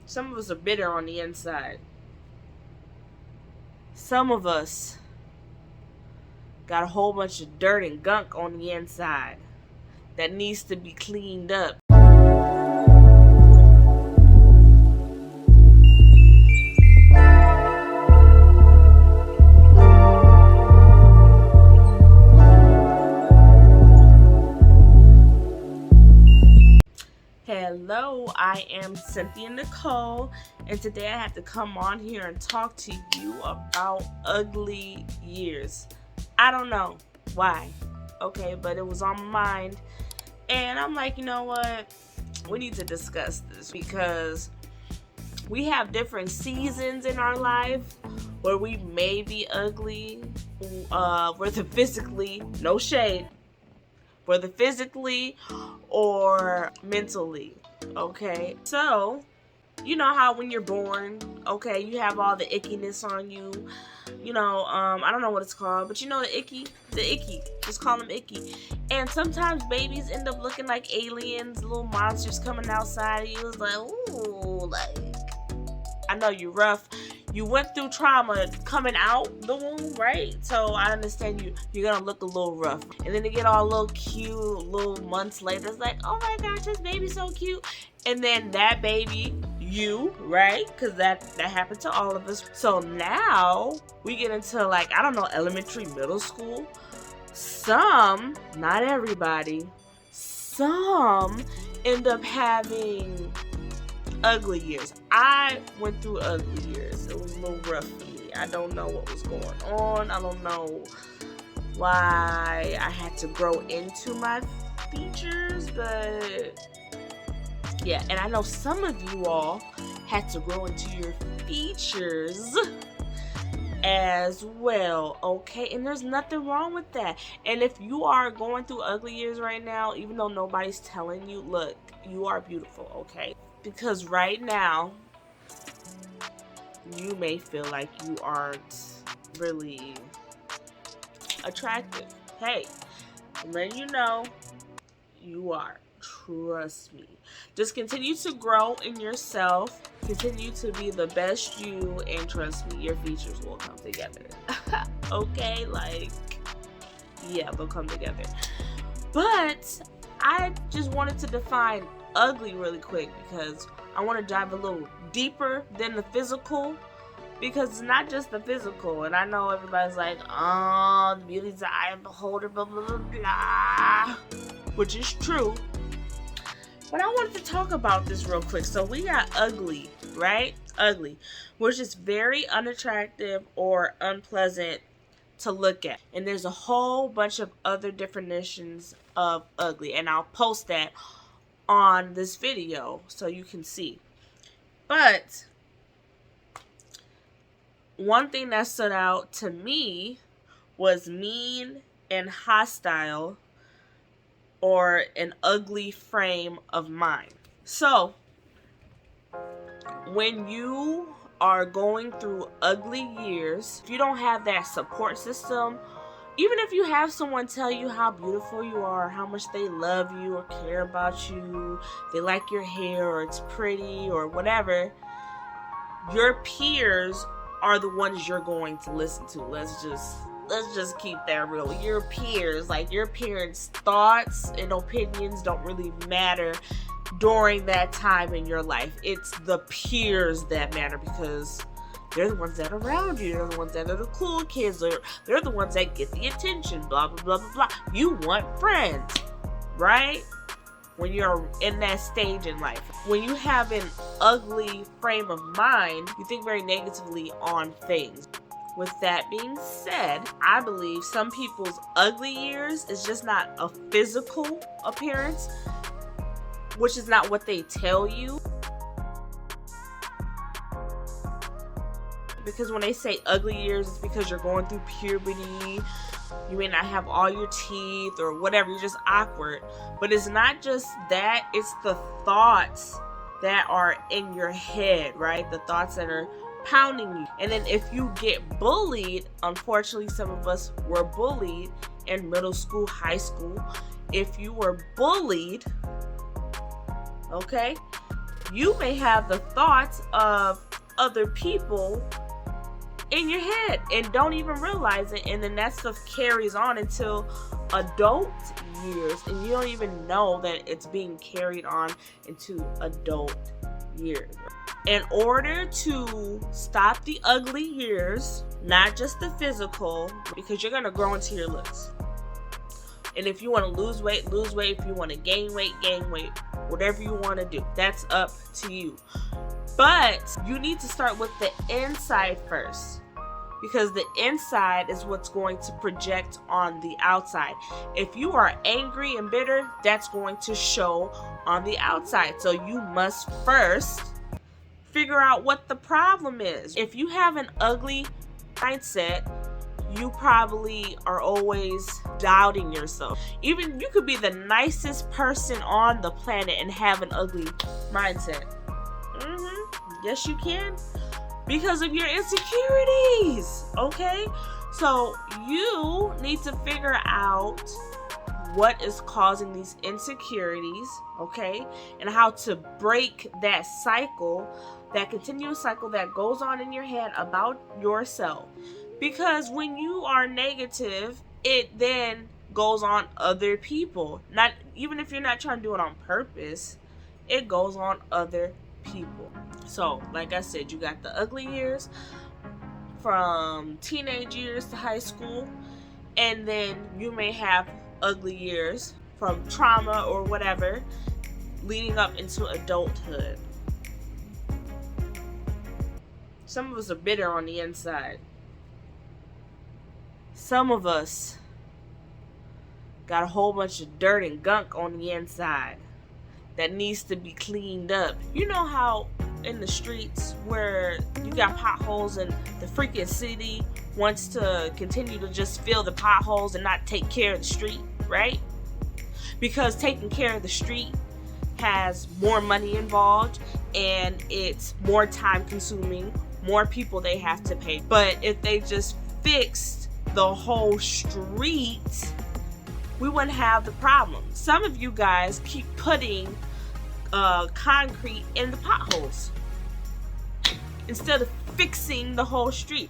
Some of us are bitter on the inside. Some of us got a whole bunch of dirt and gunk on the inside that needs to be cleaned up. Hello, I am Cynthia Nicole, and today I have to come on here and talk to you about ugly years. I don't know why, okay, but it was on my mind, and I'm like, you know what, we need to discuss this because we have different seasons in our life where we may be ugly, whether physically, no shade, whether physically or mentally, okay? So, you know how when you're born, okay, you have all the ickiness on you, you know, I don't know what it's called, but you know the icky, just call them icky. And sometimes babies end up looking like aliens, little monsters coming outside of you. It's like, ooh, like, I know you're rough. You went through trauma coming out the womb, right? So I understand you're gonna look a little rough. And then they get all a little cute, little months later. It's like, oh my gosh, this baby's so cute. And then that baby, you, right? Because that happened to all of us. So now we get into, like, I don't know, elementary, middle school. Some, not everybody, some end up having ugly years. I went through ugly years. It was a little rough for me. I don't know what was going on. I don't know why I had to grow into my features, but yeah, and I know some of you all had to grow into your features as well, okay? And there's nothing wrong with that. And if you are going through ugly years right now, even though nobody's telling you, look, you are beautiful, okay? Because right now, you may feel like you aren't really attractive. Hey, I'm letting you know, you are. Trust me. Just continue to grow in yourself. Continue to be the best you, and trust me, your features will come together. Okay? Like, yeah, they'll come together. But I just wanted to define ugly really quick because I want to dive a little deeper than the physical, because it's not just the physical. And I know everybody's like, oh, the beauty's the eye of the beholder, blah blah blah blah, which is true, but I wanted to talk about this real quick. So we got ugly, right? Ugly, which is very unattractive or unpleasant to look at, and there's a whole bunch of other definitions of ugly, and I'll post that on this video so you can see. But one thing that stood out to me was mean and hostile, or an ugly frame of mind. So when you are going through ugly years, if you don't have that support system, even if you have someone tell you how beautiful you are, how much they love you or care about you, they like your hair or it's pretty or whatever, your peers are the ones you're going to listen to. Let's just keep that real. Your peers, like your parents' thoughts and opinions don't really matter during that time in your life. It's the peers that matter, because they're the ones that are around you. They're the ones that are the cool kids. They're the ones that get the attention, blah, blah, blah, blah, blah. You want friends, right? When you're in that stage in life. When you have an ugly frame of mind, you think very negatively on things. With that being said, I believe some people's ugly years is just not a physical appearance, which is not what they tell you. Because when they say ugly years, it's because you're going through puberty. You may not have all your teeth or whatever. You're just awkward. But it's not just that. It's the thoughts that are in your head, right? The thoughts that are pounding you. And then if you get bullied, unfortunately, some of us were bullied in middle school, high school. If you were bullied, okay, you may have the thoughts of other people in your head and don't even realize it, and then that stuff carries on until adult years, and you don't even know that it's being carried on into adult years. In order to stop the ugly years, not just the physical, because you're gonna grow into your looks. And if you want to lose weight, lose weight. If you want to gain weight, gain weight. Whatever you want to do, that's up to you. But you need to start with the inside first, because the inside is what's going to project on the outside. If you are angry and bitter, that's going to show on the outside. So you must first figure out what the problem is. If you have an ugly mindset, you probably are always doubting yourself. Even you could be the nicest person on the planet and have an ugly mindset. Yes, you can. Because of your insecurities, okay? So you need to figure out what is causing these insecurities, okay? And how to break that cycle, that continuous cycle that goes on in your head about yourself. Because when you are negative, it then goes on other people. Not even if you're not trying to do it on purpose, it goes on other people. So, like I said, you got the ugly years from teenage years to high school, and then you may have ugly years from trauma or whatever leading up into adulthood. Some of us are bitter on the inside. Some of us got a whole bunch of dirt and gunk on the inside that needs to be cleaned up. You know how in the streets where you got potholes and the freaking city wants to continue to just fill the potholes and not take care of the street, right? Because taking care of the street has more money involved and it's more time consuming, more people they have to pay. But if they just fixed the whole street, we wouldn't have the problem. Some of you guys keep putting concrete in the potholes instead of fixing the whole street.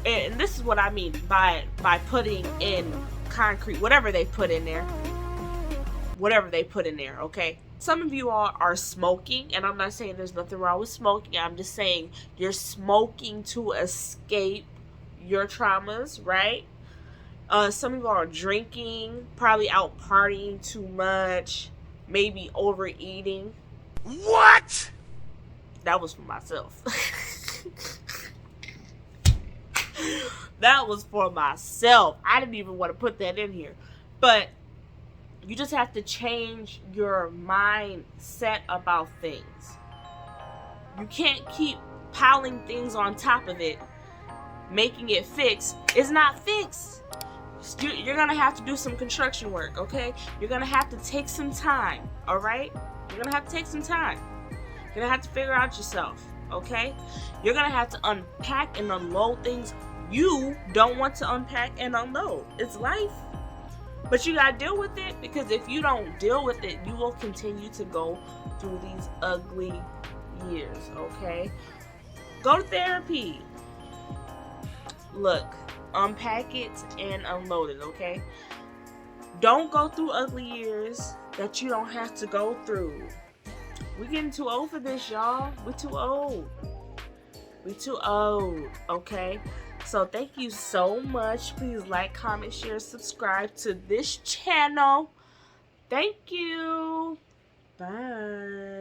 And this is what I mean by putting in concrete, whatever they put in there, okay? Some of you all are smoking, and I'm not saying there's nothing wrong with smoking. I'm just saying you're smoking to escape your traumas, right? Some of you are drinking, probably out partying too much, maybe overeating. What? That was for myself. That was for myself. I didn't even want to put that in here. But you just have to change your mindset about things. You can't keep piling things on top of it, making it fixed. It's not fixed. You're gonna have to do some construction work, okay? You're gonna have to take some time, all right? You're gonna have to take some time. You're gonna have to figure out yourself, okay? You're gonna have to unpack and unload things you don't want to unpack and unload. It's life. But you gotta deal with it, because if you don't deal with it, you will continue to go through these ugly years, okay? Go to therapy. Look, unpack it and unload it, okay? Don't go through ugly years that you don't have to go through. We're getting too old for this, y'all. We're too old. We're too old, okay? So thank you so much. Please like, comment, share, subscribe to this channel. Thank you. Bye.